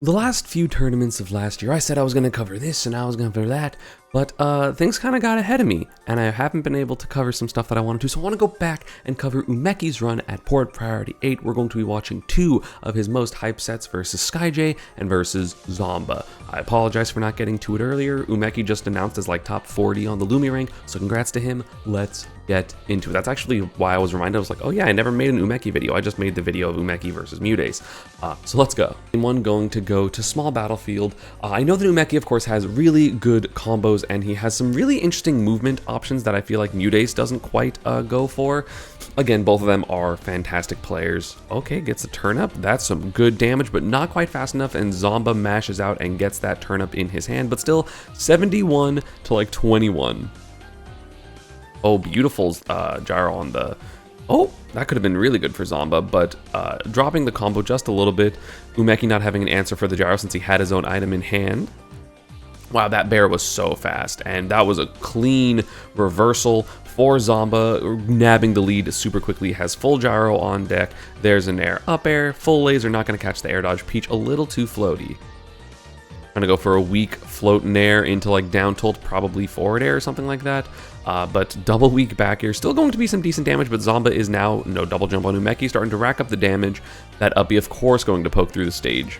The last few tournaments of last year, I said I was going to cover this and I was going to cover that, but things kind of got ahead of me, and I haven't been able to cover some stuff that I wanted to, so I want to go back and cover Umeki's run at Port Priority 8. We're going to be watching two of his most hype sets versus SkyJ and versus Zomba. I apologize for not getting to it earlier. Umeki just announced as like top 40 on the Lumi rank, so congrats to him. Let's get into it. That's actually why I was reminded. I was like, oh yeah, I never made an Umeki video. I just made the video of Umeki versus Muteace. So let's go. One going to go to Small Battlefield. I know that Umeki, of course, has really good combos, and he has some really interesting movement options that I feel like Muteace doesn't quite go for. Again, both of them are fantastic players. Okay, gets a turn up. That's some good damage, but not quite fast enough, and Zomba mashes out and gets that turn up in his hand, but still 71 to like 21. Oh, beautiful gyro on the... Oh, that could have been really good for Zomba, but dropping the combo just a little bit. Umeki not having an answer for the gyro since he had his own item in hand. Wow, that bear was so fast, and that was a clean reversal for Zomba, nabbing the lead super quickly. Has full gyro on deck. There's an air up air, full laser, not going to catch the air dodge. Peach a little too floaty. Trying to go for a weak float nair into like down tilt, probably forward air or something like that. But double weak back air, still going to be some decent damage, but Zomba is now no double jump on Umeki, starting to rack up the damage. That uppy, of course, going to poke through the stage.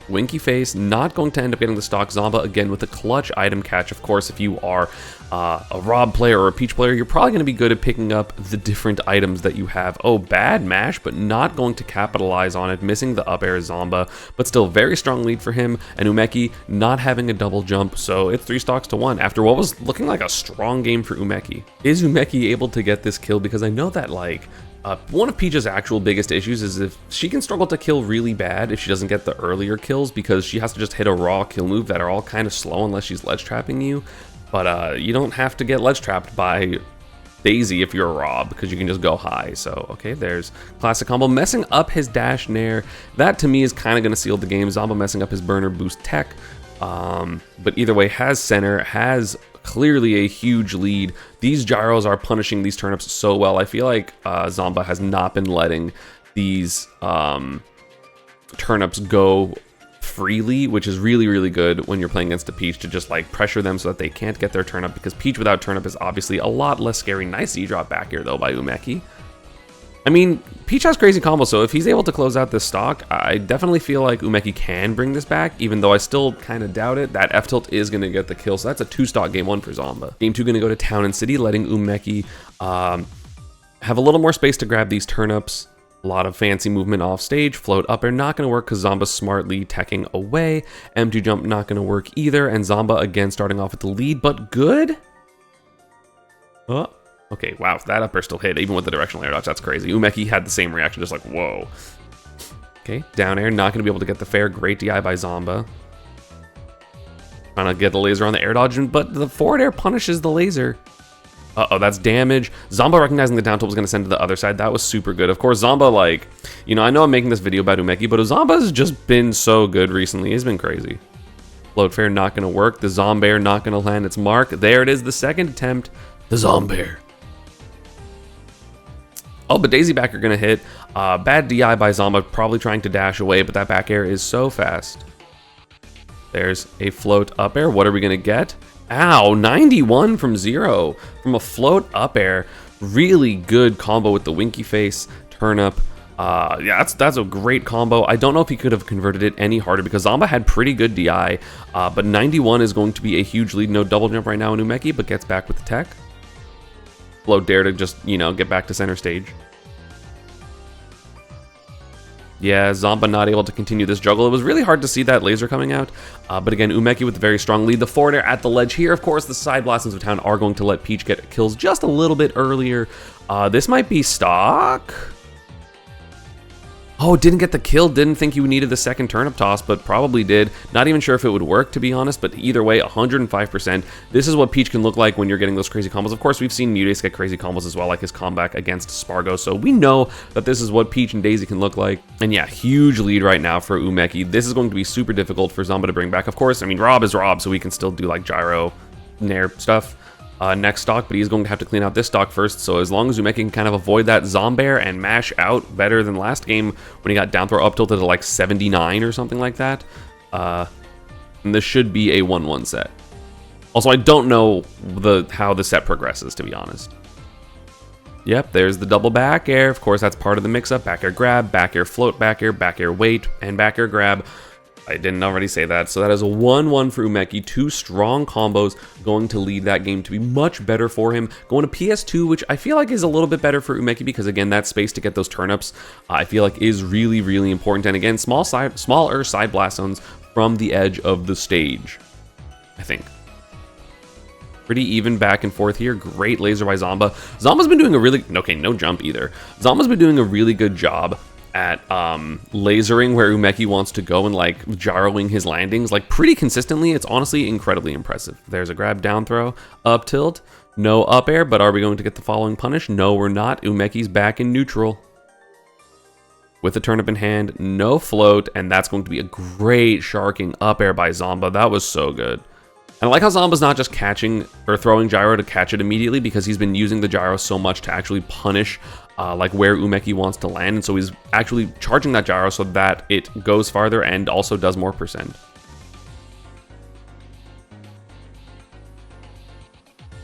Winky face, not going to end up getting the stock. Zomba again with a clutch item catch. Of course, if you are a Rob player or a Peach player, you're probably going to be good at picking up the different items that you have. Oh, bad mash, but not going to capitalize on it. Missing the up air Zomba, but still very strong lead for him. And Umeki not having a double jump, so it's 3 stocks to 1 after what was looking like a strong game for Umeki. Is Umeki able to get this kill? Because I know that like one of Peach's actual biggest issues is if she can struggle to kill really bad if she doesn't get the earlier kills, because she has to just hit a raw kill move that are all kind of slow unless she's ledge trapping you. But you don't have to get ledge trapped by Daisy if you're a Rob, because you can just go high. So okay, there's classic combo, messing up his dash nair. That to me is kind of going to seal the game. Zomba messing up his burner boost tech, but either way, has center, has clearly a huge lead. These gyros are punishing these turnips so well. I feel like Zomba has not been letting these turnips go freely, which is really, really good when you're playing against a Peach, to just like pressure them so that they can't get their turnip, because Peach without turnip is obviously a lot less scary. Nice E-drop back here though by Umeki. I mean, Peach has crazy combos, so if he's able to close out this stock, I definitely feel like Umeki can bring this back, even though I still kind of doubt it. That F-tilt is going to get the kill, so that's a 2-stock game 1 for Zomba. Game 2 going to go to Town and City, letting Umeki have a little more space to grab these turnips. A lot of fancy movement off stage. Float up air not going to work because Zomba's smartly teching away. M2 jump not going to work either, and Zomba again starting off with the lead, but good? Oh. Okay, wow, that up air still hit, even with the directional air dodge. That's crazy. Umeki had the same reaction, just like, whoa. Okay, down air, not going to be able to get the fair. Great DI by Zomba. Trying to get the laser on the air dodge, but the forward air punishes the laser. Uh-oh, that's damage. Zomba recognizing the down tilt was going to send to the other side. That was super good. Of course, Zomba, like, you know, I know I'm making this video about Umeki, but Zomba's just been so good recently. He's been crazy. Float fair not going to work. The Zombair not going to land its mark. There it is, the second attempt. The Zombair. Oh, but Daisy back are going to hit. Bad DI by Zomba, probably trying to dash away, but that back air is so fast. There's a float up air. What are we going to get? Ow, 91 from 0 from a float up air. Really good combo with the winky face, turnip. Yeah, that's a great combo. I don't know if he could have converted it any harder because Zomba had pretty good DI, but 91 is going to be a huge lead. No double jump right now in Umeki, but gets back with the tech. Float dare to just, you know, get back to center stage. Yeah, Zomba not able to continue this juggle. It was really hard to see that laser coming out. But again, Umeki with a very strong lead. The forward air at the ledge here. Of course, the side blastings of Town are going to let Peach get kills just a little bit earlier. This might be stock. Oh, didn't get the kill. Didn't think you needed the second turnip toss, but probably did. Not even sure if it would work, to be honest, but either way, 105%. This is what Peach can look like when you're getting those crazy combos. Of course, we've seen Muteace get crazy combos as well, like his comeback against Spargo, so we know that this is what Peach and Daisy can look like. And yeah, huge lead right now for Umeki. This is going to be super difficult for Zomba to bring back. Of course, I mean, Rob is Rob, so we can still do like gyro, nair stuff. next stock, but he's going to have to clean out this stock first. So as long as Umeki can kind of avoid that Zombair and mash out better than last game when he got down throw up tilted to like 79 or something like that, and this should be a 1-1 set. Also, I don't know how the set progresses, to be honest. Yep, there's the double back air. Of course, that's part of the mix-up. Back air grab, back air float, back air wait, and back air grab. I didn't already say that. So that is a 1-1 for Umeki. 2 strong combos going to lead that game to be much better for him. Going to PS2, which I feel like is a little bit better for Umeki because, again, that space to get those turnips, I feel like is really, really important. And again, smaller side blast zones from the edge of the stage, I think. Pretty even back and forth here. Great laser by Zomba. Zomba's been doing a really... Okay, no jump either. Zomba's been doing a really good job at lasering where Umeki wants to go and like gyroing his landings like pretty consistently. It's honestly incredibly impressive. There's a grab down throw, up tilt, no up air, but are we going to get the following punish? No, we're not. Umeki's back in neutral with the turnip in hand, no float, and that's going to be a great sharking up air by Zomba. That was so good. And I like how Zomba's not just catching or throwing gyro to catch it immediately because he's been using the gyro so much to actually punish like where Umeki wants to land. And so he's actually charging that gyro so that it goes farther and also does more percent.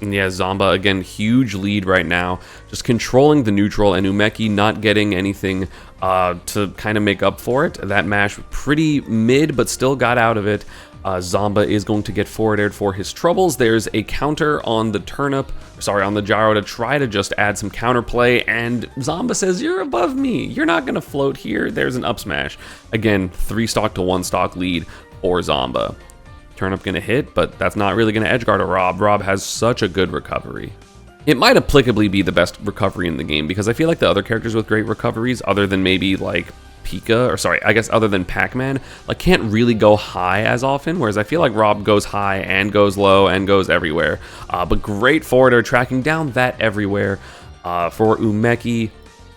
And yeah, Zomba, again, huge lead right now. Just controlling the neutral and Umeki not getting anything to kind of make up for it. That mash pretty mid, but still got out of it. Zomba is going to get forward aired for his troubles. There's a counter on the on the gyro to try to just add some counterplay, and Zomba says, "You're above me. You're not going to float here." There's an up smash. Again, 3 stock to 1 stock lead for Zomba. Turnip going to hit, but that's not really going to edgeguard a Rob. Rob has such a good recovery. It might applicably be the best recovery in the game because I feel like the other characters with great recoveries, other than maybe like other than Pac-Man, like can't really go high as often, whereas I feel like Rob goes high and goes low and goes everywhere. But great forward air tracking down that everywhere for Umeki,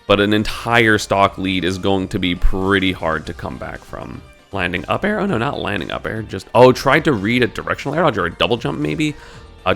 but an entire stock lead is going to be pretty hard to come back from. Landing up air? Oh no, not landing up air, just, tried to read a directional air dodge or a double jump maybe,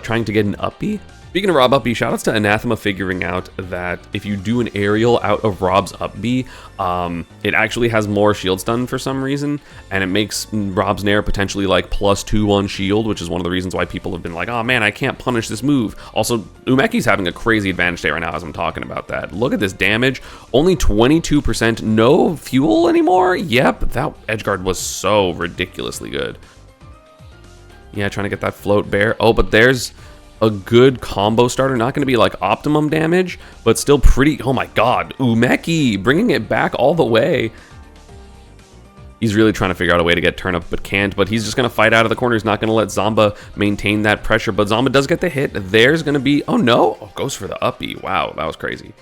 trying to get an up B. Speaking of Rob up B, shoutouts to Anathema figuring out that if you do an aerial out of Rob's up B, it actually has more shield stun for some reason, and it makes Rob's Nair potentially like +2 on shield, which is one of the reasons why people have been like, oh man, I can't punish this move. Also, Umeki's having a crazy advantage day right now as I'm talking about that. Look at this damage, only 22%, no fuel anymore? Yep, that edgeguard was so ridiculously good. Yeah, trying to get that float bear. Oh, but there's a good combo starter, not going to be like optimum damage, but still pretty. Oh my god, Umeki bringing it back all the way. He's really trying to figure out a way to get turnip, but can't. But he's just going to fight out of the corner. He's not going to let Zomba maintain that pressure, but Zomba does get the hit. There's going to be, oh no, goes for the up B. Wow, that was crazy.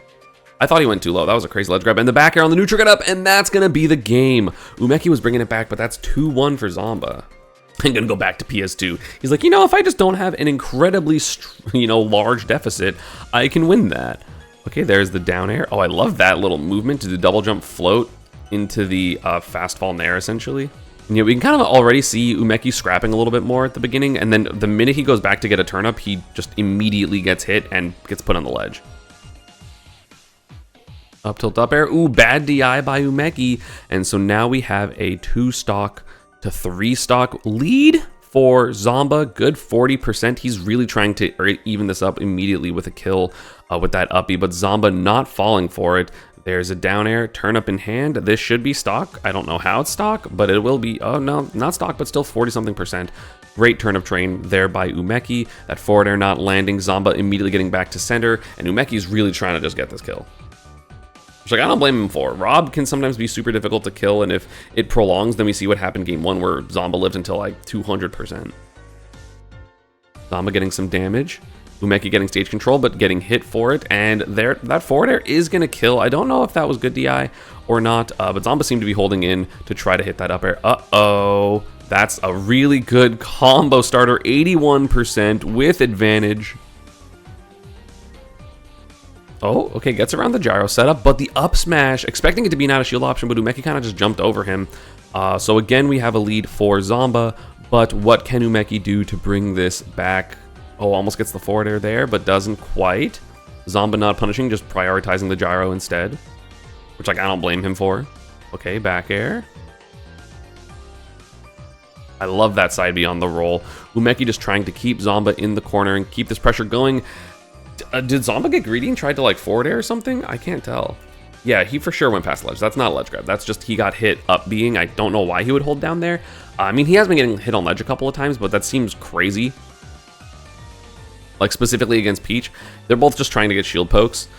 I thought he went too low. That was a crazy ledge grab, and the back air on the neutral got up, and that's going to be the game. Umeki was bringing it back, but that's 2-1 for Zomba. I'm going to go back to PS2. He's like, if I just don't have an incredibly, large deficit, I can win that. Okay, there's the down air. Oh, I love that little movement to the double jump float into the fast fall nair, essentially. And, we can kind of already see Umeki scrapping a little bit more at the beginning, and then the minute he goes back to get a turn up, he just immediately gets hit and gets put on the ledge. Up tilt up air. Ooh, bad DI by Umeki. And so now we have a 2 stock to 3 stock lead for Zomba. Good 40%. He's really trying to even this up immediately with a kill with that uppy, but Zomba not falling for it. There's a down air, turn up in hand. This should be stock. I don't know how it's stock, but it will be. Oh no, not stock, but still 40-something%. Great turn of train there by Umeki. That forward air not landing. Zomba immediately getting back to center, and Umeki's really trying to just get this kill. Which, I don't blame him for. Rob can sometimes be super difficult to kill, and if it prolongs, then we see what happened game 1 where Zomba lived until like 200%. Zomba getting some damage. Umeki getting stage control, but getting hit for it, and that forward air is going to kill. I don't know if that was good DI or not, but Zomba seemed to be holding in to try to hit that up air. Uh-oh. That's a really good combo starter, 81% with advantage. Oh, okay, gets around the gyro setup, but the up smash, expecting it to be not a shield option, but Umeki kind of just jumped over him. So again, we have a lead for Zomba, but what can Umeki do to bring this back Oh, almost gets the forward air there, but doesn't quite. Zomba not punishing, just prioritizing the gyro instead, which like I don't blame him for. Okay, back air. I love that side B on the roll. Umeki just trying to keep Zomba in the corner and keep this pressure going. Did Zomba get greedy and tried to like forward air or something? I can't tell. Yeah, he for sure went past the ledge. That's not a ledge grab. That's just he got hit up being. I don't know why he would hold down there. I mean, he has been getting hit on ledge a couple of times, but that seems crazy. Like specifically against Peach, they're both just trying to get shield pokes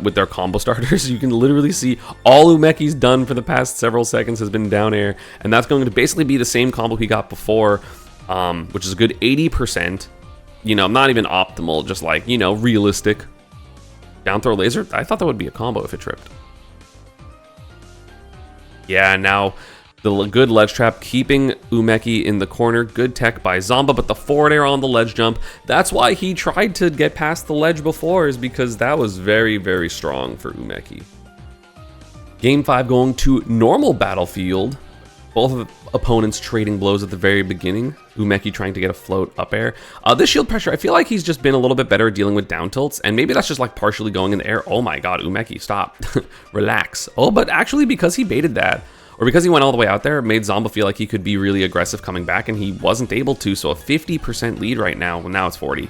with their combo starters. You can literally see all Umeki's done for the past several seconds has been down air, and that's going to basically be the same combo he got before, which is a good 80%. You know, not even optimal, just like, you know, realistic. Down throw laser? I thought that would be a combo if it tripped. Yeah, now the good ledge trap keeping Umeki in the corner. Good tech by Zomba, but the forward air on the ledge jump. That's why he tried to get past the ledge before, is because that was very, very strong for Umeki. Game 5 going to normal battlefield. Both of the opponents trading blows at the very beginning. Umeki trying to get a float up air. This shield pressure, I feel like he's just been a little bit better at dealing with down tilts, and maybe that's just like partially going in the air. Oh my god, Umeki, stop. Relax. Oh, but actually because he baited that, or because he went all the way out there, it made Zomba feel like he could be really aggressive coming back, and he wasn't able to, so a 50% lead right now. Well, now it's 40.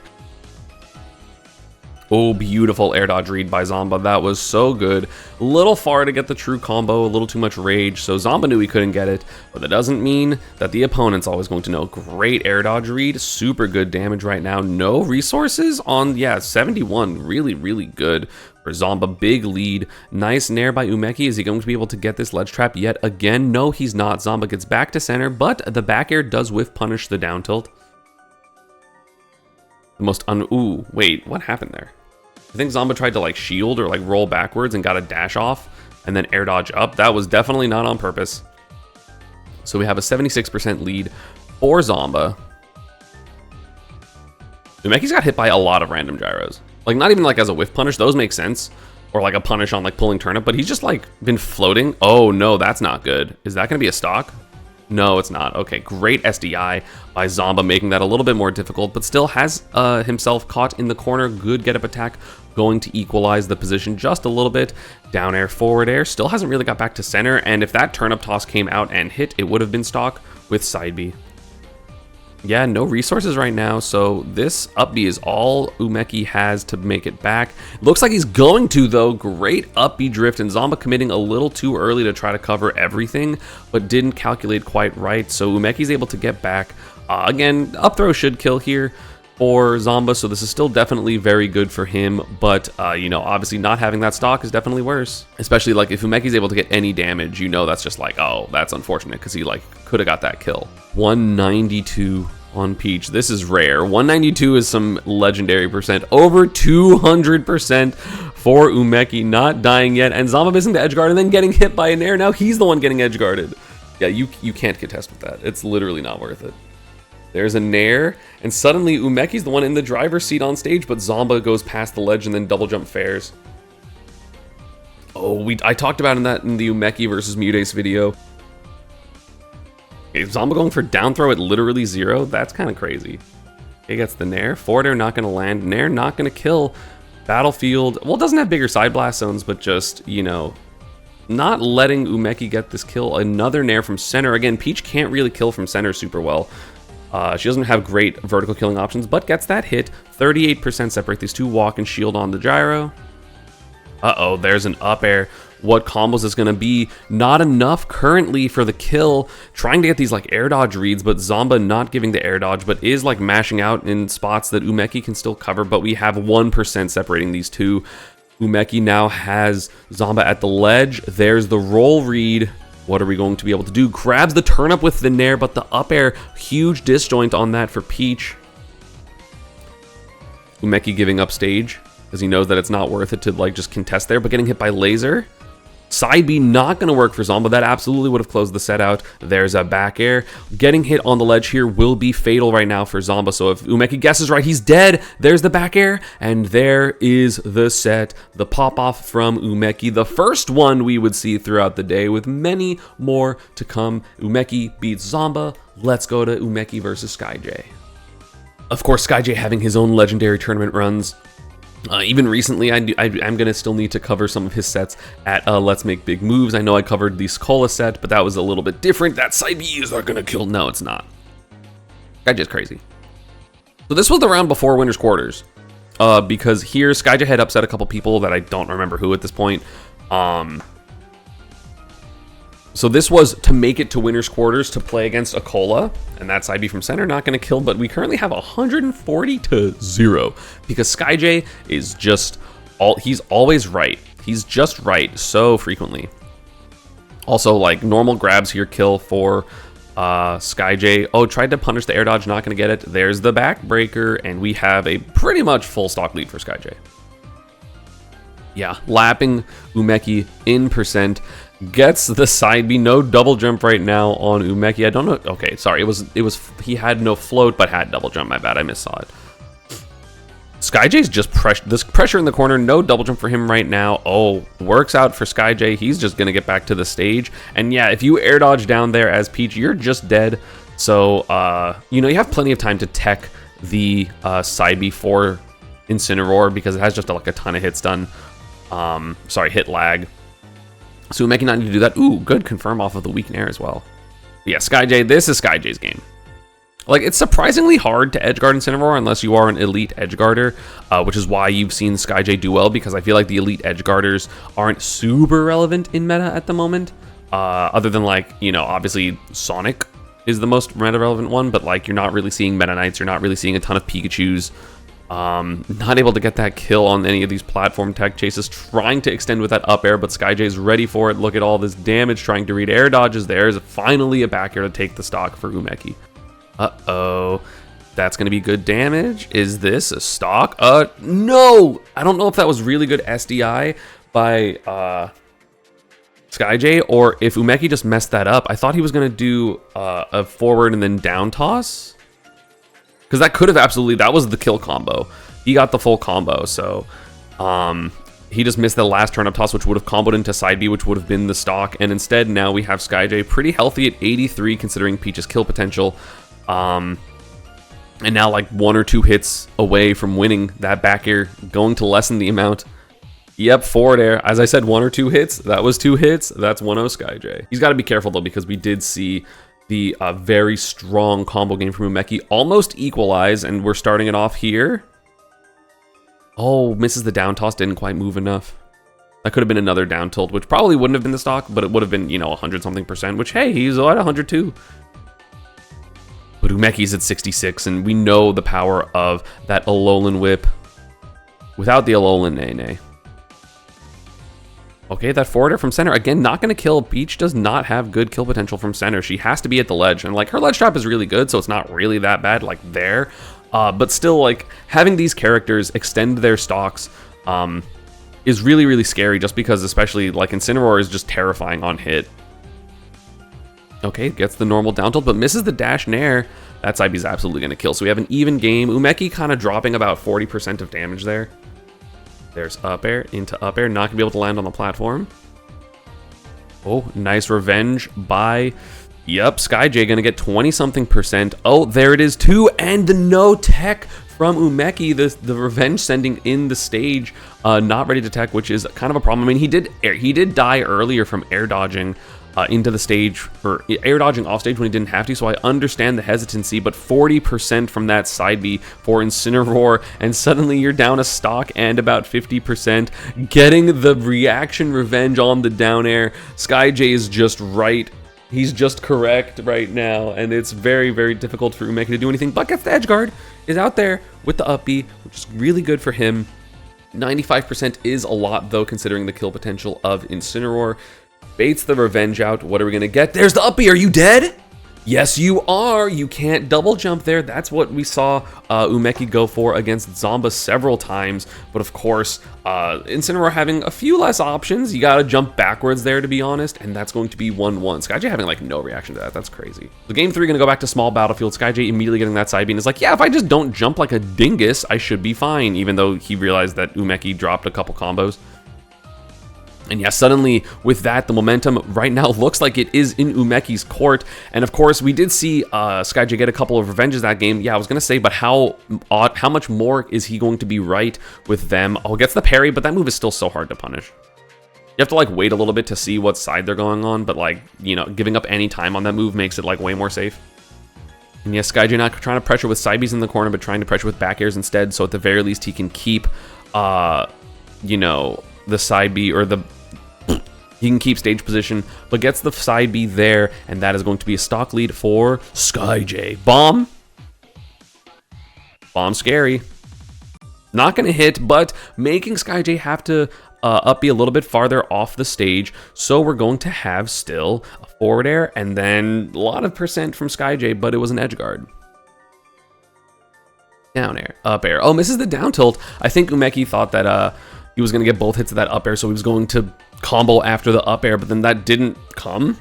Oh, beautiful air dodge read by Zomba. That was so good. A little far to get the true combo, a little too much rage, so Zomba knew he couldn't get it, but that doesn't mean that the opponent's always going to know. Great air dodge read, super good damage right now. No resources on, yeah, 71. Really, really good for Zomba. Big lead. Nice nair by Umeki. Is he going to be able to get this ledge trap yet again? No, he's not. Zomba gets back to center, but the back air does whiff punish the down tilt. The most ooh, wait, what happened there? I think Zomba tried to like shield or like roll backwards and got a dash off and then air dodge up. That was definitely not on purpose. So we have a 76% lead for Zomba. Umeki's got hit by a lot of random gyros. Like not even like as a whiff punish, those make sense. Or like a punish on like pulling turnip, but he's just like been floating. Oh no, that's not good. Is that gonna be a stock? No, it's not. Okay, great SDI by Zomba, making that a little bit more difficult, but still has himself caught in the corner. Good get up attack, going to equalize the position just a little bit. Down air, forward air, still hasn't really got back to center, and if that turnip toss came out and hit, it would have been stock with side B. Yeah, no resources right now, so this up B is all Umeki has to make it back. Looks like he's going to, though. Great up B drift, and Zomba committing a little too early to try to cover everything, but didn't calculate quite right, so Umeki's able to get back. Again, up throw should kill here for Zomba, so this is still definitely very good for him, but, you know, obviously not having that stock is definitely worse. Especially, like, if Umeki's able to get any damage, you know that's just like, oh, that's unfortunate, because he, like, could have got that kill. 192 on Peach. This is rare. 192 is some legendary percent. Over 200% for Umeki, not dying yet, and Zomba missing the edge guard and then getting hit by an air. Now he's the one getting edge guarded. Yeah, you can't contest with that. It's literally not worth it. There's a nair, and suddenly Umeki's the one in the driver's seat on stage, but Zomba goes past the ledge and then double jump fares. Oh, I talked about in the Umeki versus Muteace video. Okay, Zomba going for down throw at literally 0. That's kind of crazy. He gets the nair. Forward air not going to land. Nair not going to kill. Battlefield, well, it doesn't have bigger side blast zones, but just, you know, not letting Umeki get this kill. Another nair from center. Again, Peach can't really kill from center super well. She doesn't have great vertical killing options, but gets that hit. 38% separate these two. Walk and shield on the gyro. Uh-oh, there's an up air. What combos is going to be? Not enough currently for the kill. Trying to get these like air dodge reads, but Zomba not giving the air dodge, but is like mashing out in spots that Umeki can still cover, but we have 1% separating these two. Umeki now has Zomba at the ledge. There's the roll read. What are we going to be able to do? Grabs the turnip with the nair, but the up air, huge disjoint on that for Peach. Umeki giving up stage because he knows that it's not worth it to like just contest there, but getting hit by laser. Side B not going to work for Zomba. That absolutely would have closed the set out. There's a back air. Getting hit on the ledge here will be fatal right now for Zomba. So if Umeki guesses right, he's dead. There's the back air. And there is the set. The pop-off from Umeki. The first one we would see throughout the day with many more to come. Umeki beats Zomba. Let's go to Umeki versus SkyJ. Of course, SkyJ having his own legendary tournament runs. Even recently, I'm going to still need to cover some of his sets at Let's Make Big Moves. I know I covered the Skola set, but that was a little bit different. That side B is not going to kill. No, it's not. SkyJ's crazy. So this was the round before Winner's Quarters. Because here, SkyJ had upset a couple people that I don't remember who at this point. So this was to make it to Winner's Quarters to play against Akola, and that's IB from center, not going to kill, but we currently have 140-0 because SkyJ is just he's always right. He's just right so frequently. Also, like, normal grabs here kill for SkyJ. Oh, tried to punish the air dodge, not going to get it. There's the backbreaker, and we have a pretty much full stock lead for SkyJ. Yeah, lapping Umeki in percent. Gets the side B, no double jump right now on Umeki. I don't know. Okay, sorry. It was he had no float but had double jump. My bad. I missaw it. SkyJ's just pressure in the corner. No double jump for him right now. Oh, works out for SkyJ. He's just gonna get back to the stage. And yeah, if you air dodge down there as Peach, you're just dead. So you know, you have plenty of time to tech the side B for Incineroar because it has just like a ton of hits done. Sorry, hit lag. So Umeki not need to do that. Ooh, good confirm off of the weaken air as well. But yeah, SkyJ, this is SkyJ's game. Like, it's surprisingly hard to edgeguard Incineroar unless you are an elite edgeguarder, which is why you've seen SkyJ do well, because I feel like the elite edgeguarders aren't super relevant in meta at the moment. Other than, like, you know, obviously Sonic is the most meta relevant one, but like, you're not really seeing Meta Knights, you're not really seeing a ton of Pikachus. Not able to get that kill on any of these platform tech chases, trying to extend with that up air, but SkyJ's ready for it. Look at all this damage, trying to read air dodges. There's finally a back air to take the stock for Umeki. Uh-oh. That's going to be good damage. Is this a stock? No! I don't know if that was really good SDI by SkyJ, or if Umeki just messed that up. I thought he was going to do a forward and then down toss. Because that could have absolutely, that was the kill combo. He got the full combo, so he just missed the last turn up toss, which would have comboed into side B, which would have been the stock. And instead, now we have SkyJ pretty healthy at 83, considering Peach's kill potential. And now like 1 or 2 hits away from winning that back air, going to lessen the amount. Yep, forward air. As I said, 1 or 2 hits. That was 2 hits. That's 1-0 SkyJ. He's got to be careful, though, because we did see the very strong combo game from Umeki almost equalize, and we're starting it off here. Oh, misses the down toss, didn't quite move enough. That could have been another down tilt, which probably wouldn't have been the stock, but it would have been, you know, 100-something%, which, hey, he's at 102. But Umeki's at 66, and we know the power of that Alolan whip without the Alolan nay. Okay, that forwarder from center, again, not going to kill. Peach does not have good kill potential from center. She has to be at the ledge, and like, her ledge trap is really good, so it's not really that bad, like, there. But still, like, having these characters extend their stocks is really, really scary, just because, especially, like, Incineroar is just terrifying on hit. Okay, gets the normal down tilt, but misses the dash nair. That side B is absolutely going to kill, so we have an even game. Umeki kind of dropping about 40% of damage there. There's up air into up air, not gonna be able to land on the platform. Oh, nice revenge by, yep, SkyJ gonna get 20-something%. Oh, there it is too, and the no tech from Umeki, the revenge sending in the stage, not ready to tech, which is kind of a problem. I mean, he did die earlier from air dodging into the stage, for air dodging off stage when he didn't have to, so I understand the hesitancy, but 40% from that side B for Incineroar, and suddenly you're down a stock and about 50%, getting the reaction revenge on the down air. SkyJ is just right. He's just correct right now, and it's very, very difficult for Umeki to do anything, but gets the edge guard, is out there with the up B, which is really good for him. 95% is a lot, though, considering the kill potential of Incineroar. Baits the revenge out. What are we going to get? There's the up B. Are you dead? Yes, you are. You can't double jump there. That's what we saw Umeki go for against Zomba several times. But of course, Incineroar having a few less options. You got to jump backwards there, to be honest. And that's going to be 1-1. SkyJ having like no reaction to that. That's crazy. The game 3 going to go back to small battlefield. SkyJ immediately getting that side B and is like, yeah, if I just don't jump like a dingus, I should be fine. Even though he realized that Umeki dropped a couple combos. And yeah, suddenly with that, the momentum right now looks like it is in Umeki's court. And of course, we did see SkyJ get a couple of revenges that game. Yeah, I was going to say, but how much more is he going to be right with them? Oh, gets the parry, but that move is still so hard to punish. You have to, like, wait a little bit to see what side they're going on, but, like, you know, giving up any time on that move makes it, like, way more safe. And yes, SkyJ not trying to pressure with side Bs in the corner, but trying to pressure with back airs instead, so at the very least he can keep, you know, the side B or the... He can keep stage position, but gets the side B there, and that is going to be a stock lead for SkyJ. Bomb. Bomb scary. Not going to hit, but making SkyJ have to up B a little bit farther off the stage, so we're going to have still a forward air, and then a lot of percent from SkyJ, but it was an edge guard. Down air, up air. Oh, misses the down tilt. I think Umeki thought that he was going to get both hits of that up air, so he was going to combo after the up air, but then that didn't come.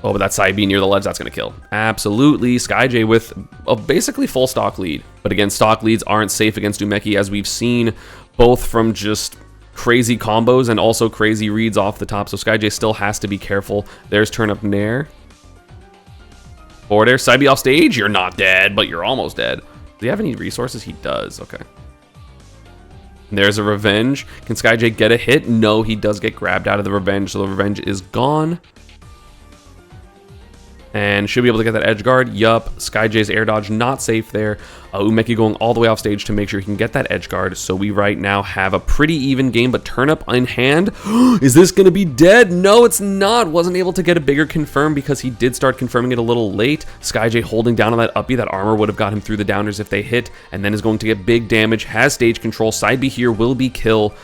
Oh, but that side B near the ledge, that's going to kill. Absolutely. SkyJ with a basically full stock lead. But again, stock leads aren't safe against Umeki, as we've seen both from just crazy combos and also crazy reads off the top. So SkyJ still has to be careful. There's turn up nair. Forward air, side B off stage. You're not dead, but you're almost dead. Does he have any resources? He does. Okay. There's a revenge. Can SkyJ get a hit? No, he does get grabbed out of the revenge, so the revenge is gone. And should be able to get that edge guard. Yup, SkyJ's air dodge not safe there. Umeki going all the way off stage to make sure he can get that edge guard. So we right now have a pretty even game, but turn up in hand. Is this going to be dead? No, it's not. Wasn't able to get a bigger confirm because he did start confirming it a little late. SkyJ holding down on that up B. That armor would have got him through the downers if they hit, and then is going to get big damage. Has stage control. Side B here will be kill.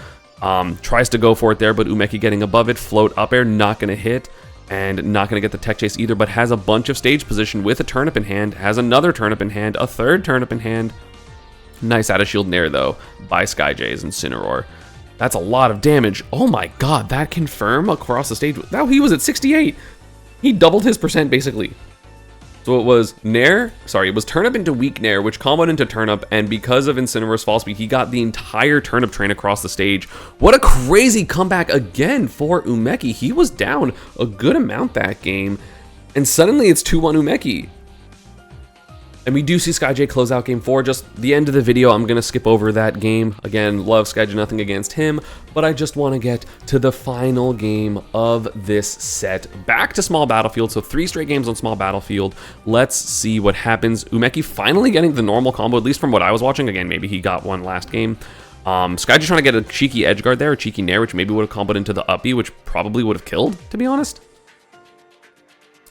Tries to go for it there, but Umeki getting above it. Float up air, not going to hit. And not going to get the tech chase either, but has a bunch of stage position with a turnip in hand, has another turnip in hand, a third turnip in hand. Nice out of shield nair, though, by SkyJ's Incineroar. That's a lot of damage. Oh my god, that confirm across the stage. Now he was at 68. He doubled his percent, basically. So it was nair, sorry, it was turnip into weak nair, which comboed into turnip, and because of Incineroar's fall speed, he got the entire turnip train across the stage. What a crazy comeback again for Umeki. He was down a good amount that game, and suddenly it's 2-1 Umeki. And we do see SkyJ close out game 4. Just the end of the video, I'm going to skip over that game. Again, love SkyJ, nothing against him, but I just want to get to the final game of this set. Back to small battlefield, so 3 straight games on small battlefield. Let's see what happens. Umeki finally getting the normal combo, at least from what I was watching. Again, maybe he got one last game. SkyJ trying to get a cheeky edge guard there, a cheeky nair, which maybe would have comboed into the up B, which probably would have killed, to be honest.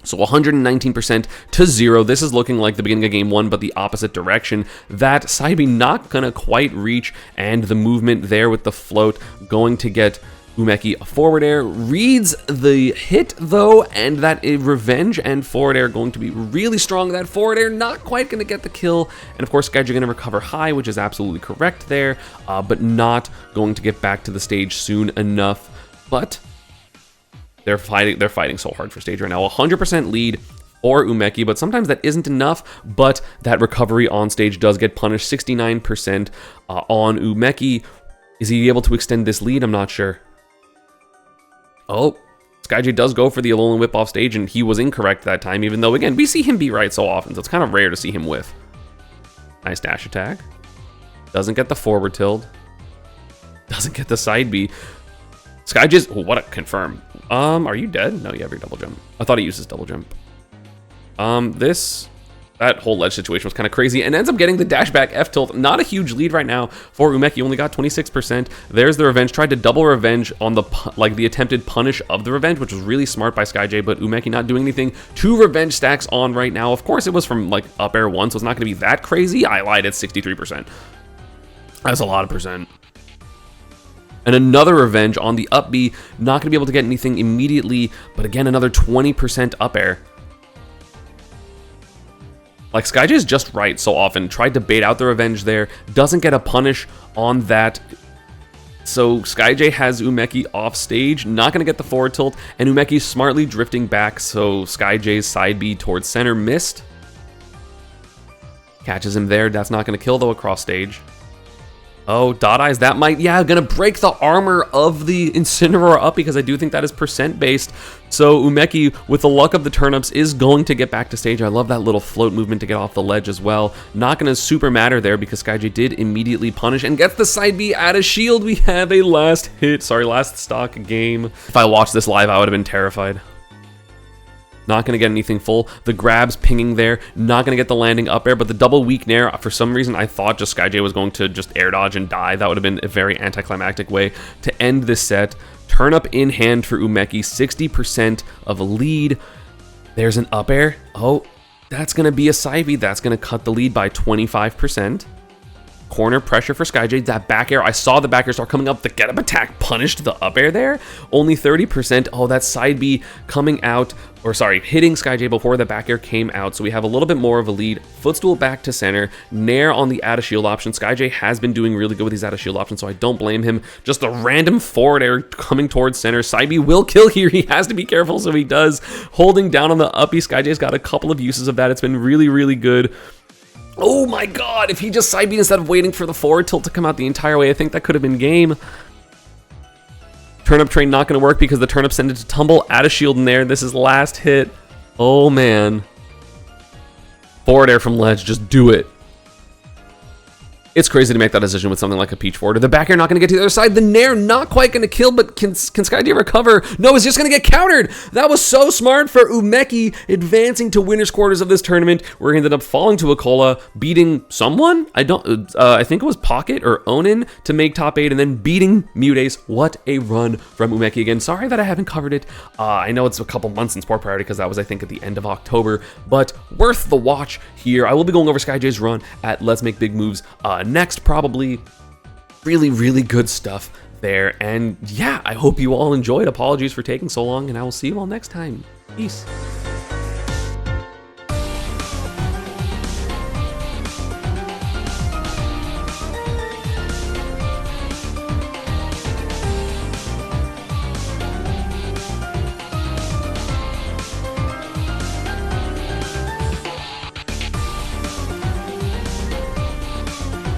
So 119% to 0. This is looking like the beginning of game 1, but the opposite direction. That side B not gonna quite reach, and the movement there with the float going to get Umeki a forward air. Reads the hit though, and that revenge and forward air going to be really strong. That forward air not quite gonna get the kill, and of course SkyJ gonna recover high, which is absolutely correct there, but not going to get back to the stage soon enough. But they're fighting so hard for stage right now. 100% lead for Umeki, but sometimes that isn't enough, but that recovery on stage does get punished. 69% on Umeki. Is he able to extend this lead? I'm not sure. Oh, SkyJ does go for the Alolan Whip off stage, and he was incorrect that time, even though, again, we see him be right so often, so it's kind of rare to see him whiff. Nice dash attack. Doesn't get the forward tilt. Doesn't get the side B. SkyJ's, oh, what a confirm. Are you dead? No, you have your double jump. I thought he used his double jump. That whole ledge situation was kind of crazy, and ends up getting the dash back F tilt. Not a huge lead right now for Umeki, only got 26%. There's the revenge, tried to double revenge on the attempted punish of the revenge, which was really smart by SkyJ, but Umeki not doing anything. 2 revenge stacks on right now. Of course, it was from like up air 1, so it's not going to be that crazy. I lied, it's 63%. That's a lot of percent. And another revenge on the up B, not going to be able to get anything immediately, but again, another 20% up air. Like, SkyJ is just right so often. Tried to bait out the revenge there, doesn't get a punish on that. So SkyJ has Umeki off stage, not going to get the forward tilt, and Umeki smartly drifting back, so SkyJ's side B towards center missed. Catches him there, that's not going to kill though across stage. Oh, Dot Eyes, that might, yeah, gonna break the armor of the Incineroar up because I do think that is percent based. So Umeki, with the luck of the turnips, is going to get back to stage. I love that little float movement to get off the ledge as well. Not gonna super matter there because SkyJ did immediately punish and gets the side B out of shield. We have a last stock game. If I watched this live, I would have been terrified. Not going to get anything full. The grab's pinging there. Not going to get the landing up air, but the double weak nair, for some reason, I thought just SkyJ was going to just air dodge and die. That would have been a very anticlimactic way to end this set. Turn up in hand for Umeki, 60% of a lead. There's an up air. Oh, that's going to be a side B. That's going to cut the lead by 25%. Corner pressure for SkyJ. That back air, I saw the back air start coming up. The get up attack punished the up air there. Only 30%. Oh, that side B coming out, or sorry, hitting SkyJ before the back air came out. So we have a little bit more of a lead. Footstool back to center. Nair on the out of shield option. SkyJ has been doing really good with these out of shield options, so I don't blame him. Just a random forward air coming towards center. Side B will kill here. He has to be careful, so he does. Holding down on the uppy. SkyJ's got a couple of uses of that. It's been really, really good. Oh my god, if he just side beat instead of waiting for the forward tilt to come out the entire way, I think that could have been game. Turnip train not going to work because the turnip sent it to tumble. Out of shield in there. This is last hit. Oh man. Forward air from ledge, just do it. It's crazy to make that decision with something like a Peach forward. The back air not going to get to the other side. The Nair not quite going to kill, but can SkyJ recover? No, it's just going to get countered. That was so smart for Umeki, advancing to winner's quarters of this tournament, where he ended up falling to Akola, beating someone? I think it was Pocket or Onin to make top 8, and then beating Muteace. What a run from Umeki again. Sorry that I haven't covered it. I know it's a couple months in Sport Priority because that was, I think, at the end of October, but worth the watch here. I will be going over SkyJ's run at Let's Make Big Moves next, probably. Really, really good stuff there. And yeah, I hope you all enjoyed. Apologies for taking so long, and I will see you all next time. Peace.